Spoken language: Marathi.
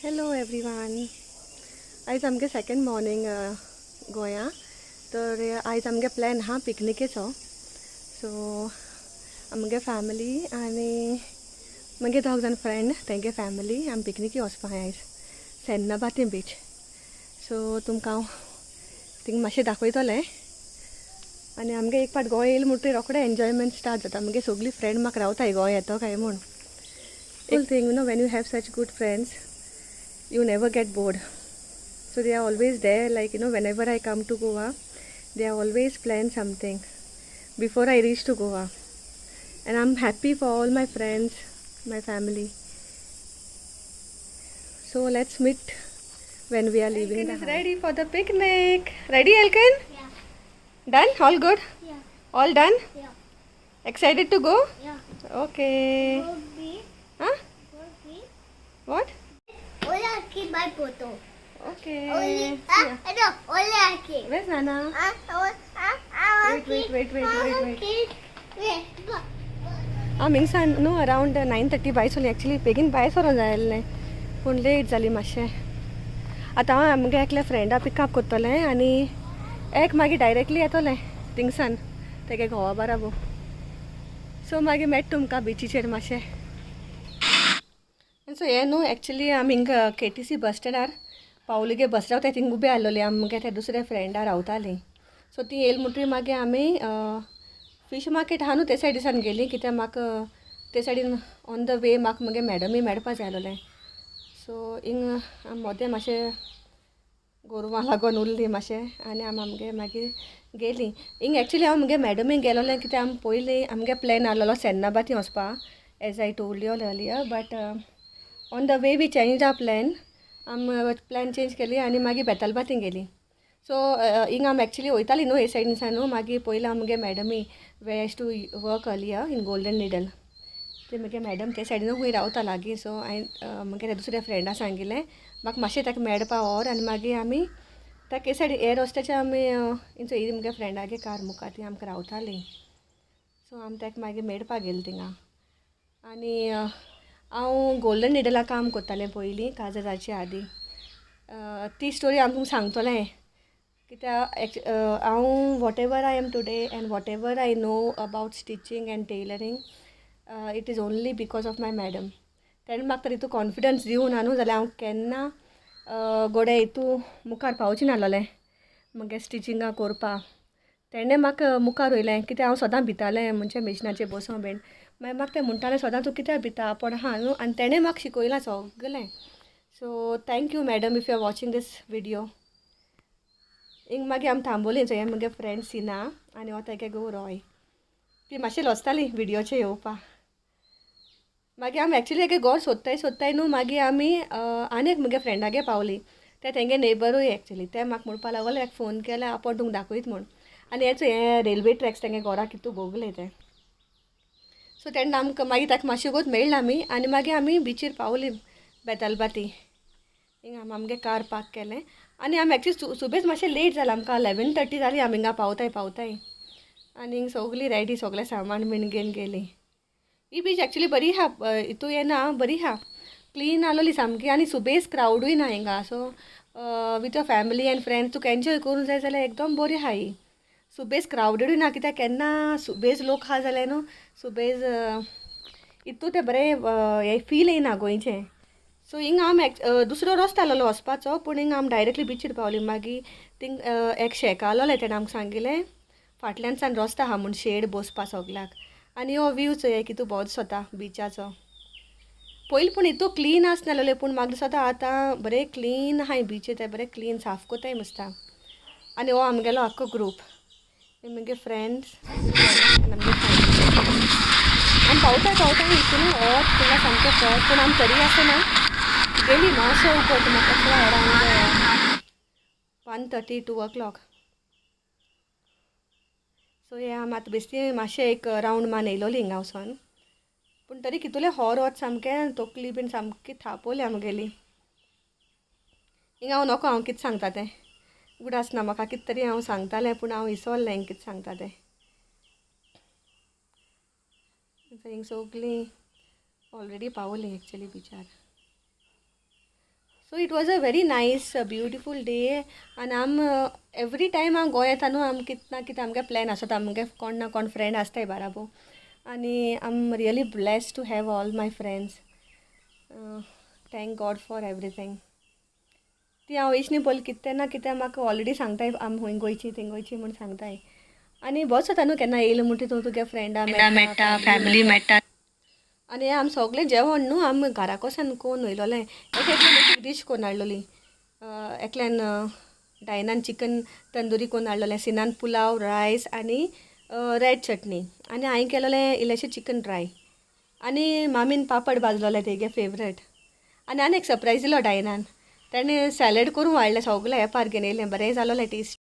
Hello everyone. आयज आमगे सेकंड मॉर्निंग गोंया. तर आयज आमगे प्लॅन हा पिकनिकेचो. सो आमगे फॅमिली आनी मागे 2 जाण फ्रेंड तेंगे फॅमिली आमी पिकनिकी वचपा आयज सेन्ना बातीम बीच. सो तुमकां हांव थिंग मातशें दाखयतलें. आनी आमगे एक पाट गोंय येयले म्हणटरी रोखडें एन्जॉयमेंट स्टार्ट जाता. आमगे सगळीं फ्रेंड म्हाका रावताय गोंय येतो काय म्हूण. Full thing when you have such good friends you never get bored. So they are always there, like whenever I come to Goa they are always plan something before I reach to Goa, and I'm happy for all my friends, my family. So let's meet when we are leaving. Elkin is ready for the picnic. Ready, Elkin? Yeah. Done? All good? Yeah. All done? Yeah. Excited to go? Yeah. Okay. Huh? What? Only I keep my photo. Okay. Only, Yeah. no, only I keep. Where's Nana? Wait. Wait. मिंगसान न्हू अरावंड 9:30 भायर सोली. एक्चुली बेगीन भायर सरोन जाय आसलें पूण लेट जाली मातशें. आतां हांव आमगे एकल्या फ्रेंडा पिकअप करतलें आनी एक मागीर डायरेक्टली येतोलें थिंगसान तेगे घोवा बाराबो. सो मागीर मेट तुमकां बिचीचेर मातशें. सो हें न्हू एक्चुली आमी हिंगा KTC बस स्टँडार पावली गे बस रावताय थिंग उबे आसलोली. आमगे ते दुसरे फ्रेंडा रावतालीं. सो ती येयली म्हणटरी मागीर आमी फिश मार्केट आहा न्हू ते सायडीसान गेलीं कित्याक म्हाका ते सायडीन ऑन द वे म्हाका मगे मॅडमी मेळपा जाय आसलोलें. सो हिंग मोदें मातशें गोरवां लागून उरलीं मातशें आनी आमगे मागीर गेलीं. हिंग एक्चुली हांव मगे मॅडमीक गेलोलें कित्याक आमी पयलीं आमगे प्लॅन आसलोलो सेन्ना बातीम वचपा as I told you earlier. But on the way we change our plan. आमी प्लॅन चेंज केली आनी मागीर बेतालबातीम गेलीं. सो हिंग आमी एक्चुली वयतालीं न्हू हे सायडीनसान न्हू. मागीर पयलीं आमगे मॅडमी we used to work earlier in golden needle. ते मगे मॅडम ते सायडीन खंय रावता लागीं. सो हांवें मगे ते दुसऱ्या फ्रेंडा सांगिल्लें म्हाका मातशें ताका मेळपा व्हर. आनी मागीर आमी ताका हे सायड एअर हॉस्टेसच्या आमी इंचो ही मगे फ्रेंडागे कार मुखार ती आमकां रावतालीं. सो आमी ताका मागीर मेळपा गेलीं थिंगा. आनी हांव गोल्डन निडला काम करतालें पयलीं काजराच्या आदीं. ती स्टोरी हांव तुमकां सांगतलें कित्याक हांव whatever I am today and whatever I know about stitching and tailoring it is only because of my madam. तेणें म्हाका तर हितू कॉन्फिडन्स दिवं ना न्हू जाल्यार हांव केन्ना गोडे हितू मुखार पावचें नासलोलें मगे स्टिचिंगा करपा. तेणें म्हाका मुखार वयलें कित्याक हांव सदां भितालें म्हणजे मेशिनाचेर बसून बीन. मागीर म्हाका तें म्हणटालें सदां तूं कित्याक भिता पण हा न्हू. आनी तेणें म्हाका शिकयलां सगलें. So thank you madam if you are watching this video. हिंग मागीर आमी थांबोलीं. हें मगे फ्रेंड सिना आनी हो तेगे घोव रॉय. ती मातशें लजताली विडियोचेर येवपा. मागीर आमी एक्चुली हेगे घर सोदताय न्हू. मागीर आमी आनी एक मगे फ्रेंडागे पावलीं. ते तेंगे नेबरूय एक्चुली. ते म्हाका म्हणपा लागले एक फोन केल्यार आपूण तुमकां दाखयत म्हूण. आनी हें रेल्वे ट्रॅक्स तेंगे घरा कितू बोगले ते. सो तेन्ना आमकां मागीर ताका मातशें वोगोत मेळ्ळें आमी. आनी मागीर आमी बिचीर पावलीं बेतालबाती. हिंगा आमगे कार पार्क केलें आनी आमी एक्चुली सुबेज मातशें लेट जालें. आमकां 11:30 जालीं आमी हिंगा पावताय. आनी हिंग सगलीं रेडी सगलें सामान बीन घेवन गेलीं. ही बीच एक्चुली बरी आहा. हितू येना बरी आहा. क्लीन आसलोली सामकी आनी सुबेज क्रावडूय ना हिंगा. So with your family end friends Tuka enjoy करूंक जाय जाल्यार एकदम बरी आहा ही. सुबेज क्रावडेडूय ना कित्याक केन्ना सुबेज लोक आहा जाल्यार न्हू सुबेज हितू तें बरें हें फील येयना गोंयचें. सो हिंगा आमी दुसरो रस्तो आसलोलो वचपाचो पूण हिंगा आमी डायरेक्टली बिचीर पावलीं. मागीर थिंग एक शेक आसलोलें तेणें आमकां सांगिल्लें फाटल्यानसान रस्तो आहा म्हूण शेड बसपा सगल्याक. आनी हो व्यूव चोय कितू बोरो दिसता बिचाचो. पयलीं पूण हितू क्लीन आसनासलोलें पूण म्हाका दिसता आतां बरें क्लीन आहाय बिचीर. ते बरें क्लीन साफ कोताय मस्ता. आनी हो आमगेलो आख्खो ग्रूप. मगे फ्रेंड्स आमगे आमी पावताय हितून वोत थिंगा सामकें फट पूण आमी तरी आसतना गेलीं मातशें उगोत म्हाका अरावंड 1:30 2 o'clock. सो हें आमी आतां बेश्टी मातशें एक रावंड मान येयलोलीं हिंगा वचोन. पूण तरी कितुलें होर वच सामकें तकली बीन सामकी थापोली आमगेली. हिंगा हांव नोको हांव कितें सांगता तें उगडासना म्हाका कितें तरी हांव सांगतालें पूण हांव विसरलें हिंग कितें सांगता तें. हिंग सगलीं ऑलरेडी पावलीं एक्चुली बिचार. So it was a very nice beautiful day. आनी एवरी टायम हांव गोंय येता न्हू कितें ना कितें आमगे प्लॅन आसता. आमगे कोण ना कोण फ्रेंड आसताय बाराबो. आनी I am really blessed to have all my friends. Thank God for everything. ती हांव एश न्ही पळय कितें ना कितें म्हाका ऑलरेडी सांगताय आम हूंय गोंयची थंय गोंयची म्हूण सांगताय. आनी बस जाता न्हू केन्ना येयलो म्हणटा तूं तुगे फ्रेंडा मेळटा फॅमिली मेळटा. आनी आम सगळें जेवण न्हू आमी घरा कोसान कोन्न वयलोलें. एक डीश कोन्न हाडलोली. एकल्यान डायनान चिकन तंदुरी कोन्न हाडलोलें. सिनान पुलाव रायस आनी रेड चटणी. आनी हांवें केलोलें इल्लेशें चिकन ड्राय. आनी मामीन पापड भाजलोले तेगे फेवरेट. आनी एक सरप्रायज दिलो डायनान. ताणें सॅलड करून हाडलें सगळें एपार घेवन येयलें. बरें जालोलें टेस्ट.